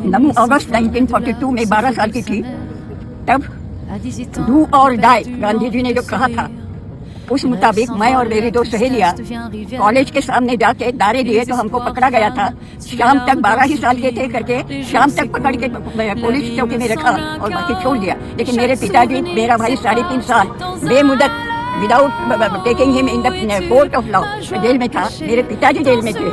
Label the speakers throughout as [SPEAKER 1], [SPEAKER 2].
[SPEAKER 1] 9 अगस्त 1942 में 12 साल की थी, तब डू और डाई गांधी जी ने जो कहा था उस मुताबिक मैं और मेरी दो सहेलियां कॉलेज के सामने जाके नारे दिए तो हमको पकड़ा गया था। शाम तक 12 ही साल के थे करके शाम तक पकड़ के पुलिस चौकी में रखा और बाकी छोड़ दिया। लेकिन मेरे पिताजी, मेरा भाई 3.5 साल बेमुदत without taking him in the court of law jail में था। मेरे पिताजी जेल में थे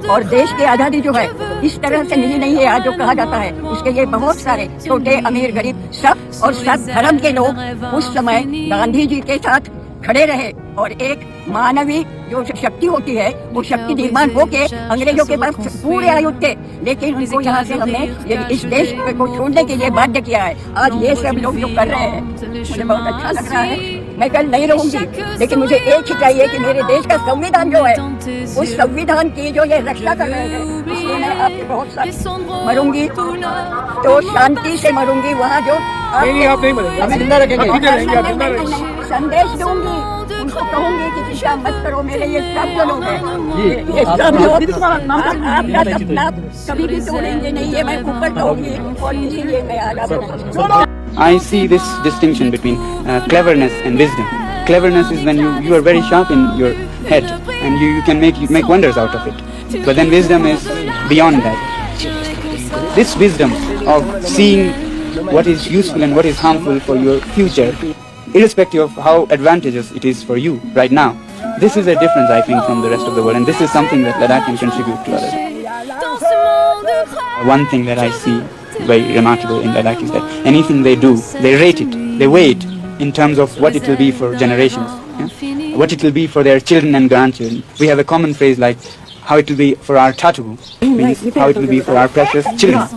[SPEAKER 1] और देश की आज़ादी जो है इस तरह से मिली नहीं है आज जो कहा जाता है। उसके लिए बहुत सारे छोटे अमीर गरीब सब और सब धर्म के लोग उस समय गांधी जी के साथ खड़े रहे और एक मानवीय जो शक्ति होती है वो शक्ति निर्माण होके अंग्रेजों के पास पूरे आयुध थे, लेकिन उनको यहाँ से हमने इस देश को छोड़ने के लिए बाध्य किया है। आज ये सब लोग जो कर रहे हैं मुझे बहुत अच्छा लग रहा है। मैं कल नहीं रहूंगी, लेकिन मुझे एक ही चाहिए कि मेरे देश का संविधान जो है उस संविधान की जो ये रक्षा कर रहे हैं, इसलिए मैं आपकी बहुत सारी मरूंगी तो शांति से मरूंगी। वहाँ जो
[SPEAKER 2] आप नहीं मरेंगे, हम जिंदा रखेंगे।
[SPEAKER 1] संदेश दूंगी, उनको कहूंगी कि चिंता मत करो, मेरे ये सब लोग हैं, ये सब लोग आपका सपना कभी भी तोड़ेंगे नहीं, ये मैं ऊपर कहूंगी और इसीलिए मैं आगे।
[SPEAKER 3] I see this distinction between cleverness and wisdom. Cleverness is when you are very sharp in your head and you can make wonders out of it. But then wisdom is beyond that. This wisdom of seeing what is useful and what is harmful for your future, irrespective of how advantageous it is for you right now, this is a difference I think from the rest of the world, and this is something that Ladakh can contribute to others. One thing that I see very remarkable in Ladakh is that anything they do, they rate it, they weigh it in terms of what it will be for generations, yeah? What it will be for their children and grandchildren. We have a common phrase like how it will be for our Tatu, means how it will be for our precious children.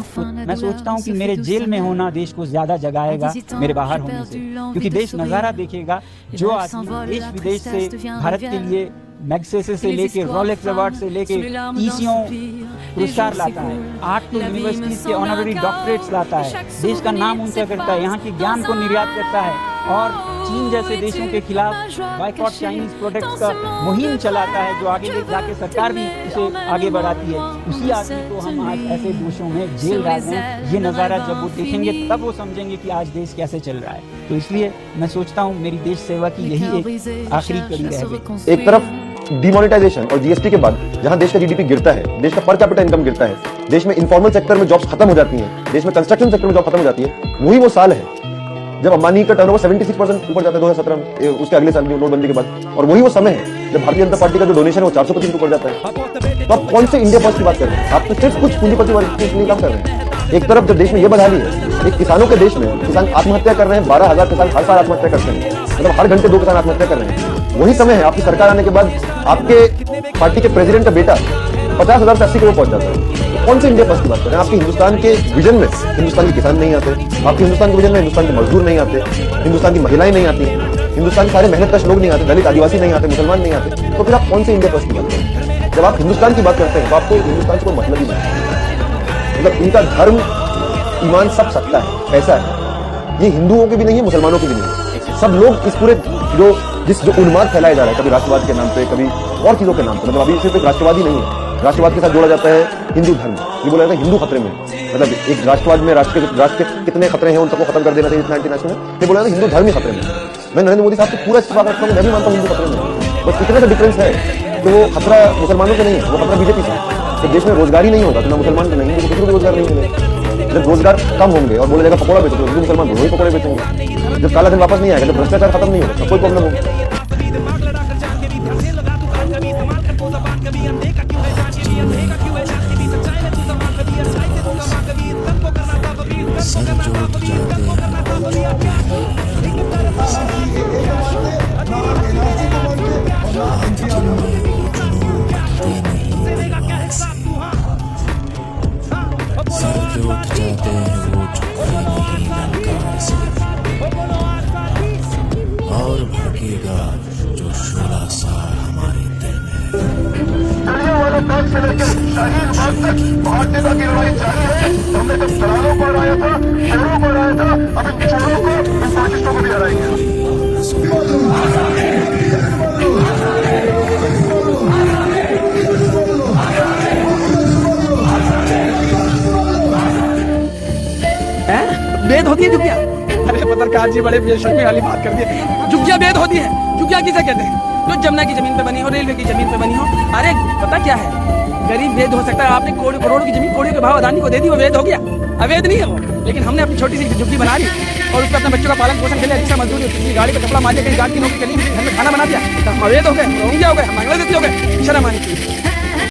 [SPEAKER 4] मैं सोचता हूँ कि मेरे jail में होना देश को ज्यादा जगाएगा मेरे बाहर होने से, क्योंकि देश नज़ारा देखेगा जो आदमी देश विदेश से भारत के लिए मैग्सेसे से लेके रोलेक्स अवार्ड से लेके ईसीओ पुरस्कार लाता है, 8 यूनिवर्सिटीज के ऑनररी डॉक्टरेट्स लाता है, देश का नाम ऊंचा करता है, यहाँ के ज्ञान को निर्यात करता है और चीन जैसे देशों के खिलाफ बाइकॉट चाइनीज प्रोडक्ट्स का मुहिम चलाता है जो आगे ले जाके सरकार भी उसे आगे बढ़ाती है। उसी आदमी को हम आज ऐसे दोषों में जेल डाल रहे हैं। ये नज़ारा जब वो देखेंगे तब वो समझेंगे कि आज देश कैसे चल रहा है। तो इसलिए मैं सोचता हूँ मेरी देश सेवा की यही एक आखिरी कड़ी रह गई।
[SPEAKER 5] एक तरफ डिमोनेटाइजेशन और जीएसटी के बाद जहां देश का जीडीपी गिरता है, देश का पर कैपिटा इनकम गिरता है, देश में इनफॉर्मल सेक्टर में जॉब्स खत्म हो जाती हैं, देश में कंस्ट्रक्शन सेक्टर में जॉब खत्म हो जाती है, वही वो साल है जब अंबानी का टर्नओवर 76% ऊपर जाता है 2017 में, उसके अगले साल नोटबंदी के बाद, और वही वो समय है जब भारतीय जनता पार्टी का जो डोनेशन है वो 400% ऊपर जाता है। तो आप कौन से इंडिया फर्स्ट की बात कर रहे हैं? आप तो सिर्फ कुछ पूंजीपति वर्ग के लिए काम कर रहे हैं। एक तरफ जब देश में ये बदहाली है, एक किसानों के देश में किसान आत्महत्या कर रहे हैं, 12,000 किसान हर साल आत्महत्या करते हैं, मतलब हर घंटे 2 किसान आत्महत्या कर रहे हैं। वही समय है आपकी सरकार आने के बाद आपके पार्टी के प्रेसिडेंट का बेटा 50,000 से 80 करोड़ पहुंच जाता है। कौन से इंडिया फर्स्ट की बात कर रहे हैं? आपके हिंदुस्तान के विजन में हिंदुस्तान के किसान नहीं आते, आपके हिंदुस्तान के विजन में हिंदुस्तान के मजदूर नहीं आते, हिंदुस्तान की महिलाएं नहीं आती, हिंदुस्तान के सारे मेहनतकश लोग नहीं आते, दलित आदिवासी नहीं आते, मुसलमान नहीं आते। तो फिर आप कौन से इंडिया फर्स्ट की बात कर रहे हैं? जब आप हिंदुस्तान की बात करते हैं तो आपको हिंदुस्तान से कोई मतलब ही नहीं। मतलब इनका धर्म ईमान सब सत्ता है, पैसा है, ये हिंदुओं के भी नहीं है, मुसलमानों के भी नहीं है। सब लोग इस पूरे जो उन्माद फैलाया जा रहा है, कभी राष्ट्रवाद के नाम पे, कभी और चीजों के नाम पे, मतलब अभी सिर्फ एक राष्ट्रवादी नहीं है, राष्ट्रवाद के साथ जोड़ा जाता है हिंदू धर्म। ये बोला जाता है हिंदू खतरे में, मतलब एक राष्ट्रवाद में राष्ट्र के कितने खतरे हैं उन सबको खत्म कर देना चाहिए इतना इंटरनेशनल में। ये बोला जाता है हिंदू धर्म ही खतरे में। मैं नरेंद्र मोदी साहब से पूरा इस्तीफा करता हूँ, मैं भी मानता हूँ हिंदू खतरे में, बस इतना सा डिफरेंस है कि वो खतरा मुसलमानों से नहीं है, वो खतरा बीजेपी से। जब देश में रोजगार ही नहीं होगा तो ना मुसलमान को नहीं, किसी को रोजगार नहीं मिलेगा। जब रोजगार कम होंगे और बोला जाएगा पकौड़ा बेचो, तो मुसलमान दोनों ही पकौड़े बेचेंगे। जब काला धन वापस नहीं आएगा, जब भ्रष्टाचार खत्म नहीं होगा, कोई प्रॉब्लम होगा।
[SPEAKER 6] और भड़केगा जो शोला सार हमारे दिल में। शाहीन बाग तक भारतीयता की लड़ाई जारी है। हमने जब सलालों को हराया था, शेरों को हराया था, अब इन चोरों को, इन फाशिस्टों को भी हराएंगे।
[SPEAKER 2] वेद होती है झुग्गियाँ? अरे पत्रकार जी बड़े बेशर्मी वाली बात कर दी। झुग्गियाँ वेद होती है? झुग्गियाँ किसे कहते हैं? जो जमुना की जमीन पे बनी हो, रेलवे की जमीन पे बनी हो। अरे पता क्या है, गरीब वेद हो सकता है। आपने करोड़ों की जमीन कौड़ियों के भाव अदानी को दे दी, वो वेद हो गया? अवैध नहीं है वो। लेकिन हमने अपनी छोटी सी झुग्गी बना ली और उसमें अपने बच्चों का पालन पोषण के लिए अच्छा मजदूरी, किसी गाड़ी पे कपड़ा मार दिया, कहीं गाड़ी की नौकरी के लिए घर में खाना बना दिया, तो हम अवैध हो गए, रोहिंग्या हो गए, हम बांग्लादेशी हो गए? शर्म आनी चाहिए।